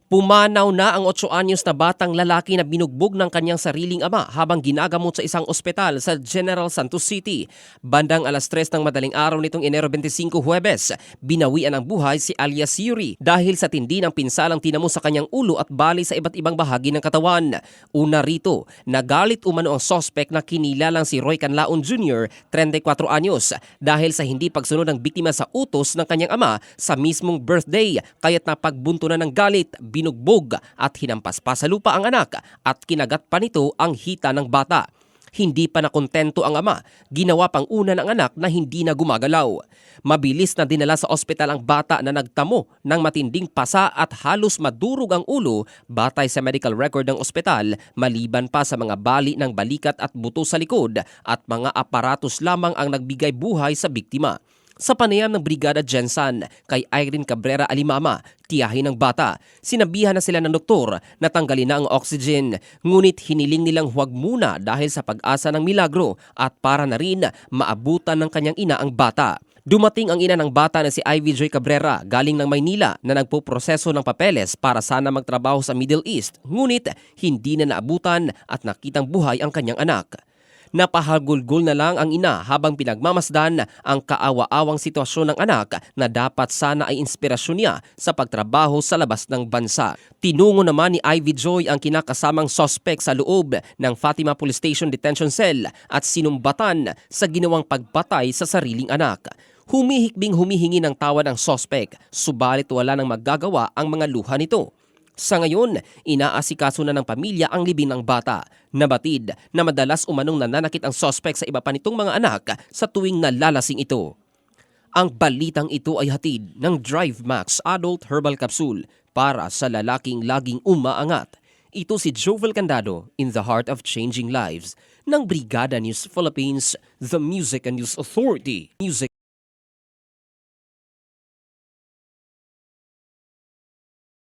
Pumanaw na ang 8 anyos na batang lalaki na binugbog ng kanyang sariling ama habang ginagamot sa isang ospital sa General Santos City. Bandang 3:00 ng madaling araw nitong Enero 25, Huwebes, binawian ng buhay si alias Yuri dahil sa tindi ng pinsalang tinamo sa kanyang ulo at bali sa iba't ibang bahagi ng katawan. Una rito, nagalit umano ang sospek na kinilalang si Roy Canlaon Jr., 34 anyos, dahil sa hindi pagsunod ng biktima sa utos ng kanyang ama sa mismong birthday, kaya't napagbuntunan ng galit, binugbog at hinampas pa sa lupa ang anak at kinagat pa nito ang hita ng bata. Hindi pa nakontento ang ama, ginawa pang una ng anak na hindi na gumagalaw. Mabilis na dinala sa ospital ang bata na nagtamo ng matinding pasa at halos madurog ang ulo batay sa medical record ng ospital, maliban pa sa mga bali ng balikat at buto sa likod at mga aparatos lamang ang nagbigay buhay sa biktima. Sa panayam ng Brigada Gensan kay Irene Cabrera Alimama, tiyahin ng bata, sinabihan na sila ng doktor na tanggalin na ang oxygen, ngunit hiniling nilang huwag muna dahil sa pag-asa ng milagro at para na rin maabutan ng kanyang ina ang bata. Dumating ang ina ng bata na si Ivy Joy Cabrera galing ng Maynila na nagpoproseso ng papeles para sana magtrabaho sa Middle East, ngunit hindi na naabutan at nakitang buhay ang kanyang anak. Napahagulgol na lang ang ina habang pinagmamasdan ang kaawa-awang sitwasyon ng anak na dapat sana ay inspirasyon niya sa pagtrabaho sa labas ng bansa. Tinungo naman ni Ivy Joy ang kinakasamang sospek sa loob ng Fatima Police Station Detention Cell at sinumbatan sa ginawang pagpatay sa sariling anak. Humihikbing humihingi ng tawad ang sospek, subalit wala nang magagawa ang mga luha nito. Sa ngayon, inaasikaso na ng pamilya ang libing ng bata. Nabatid na madalas umanong nananakit ang sospek sa iba pa nitong mga anak sa tuwing nalalasing ito. Ang balitang ito ay hatid ng Drive Max Adult Herbal Capsule para sa lalaking laging umaangat. Ito si Jovel Candado in the heart of changing lives ng Brigada News Philippines, the Music and News Authority. Music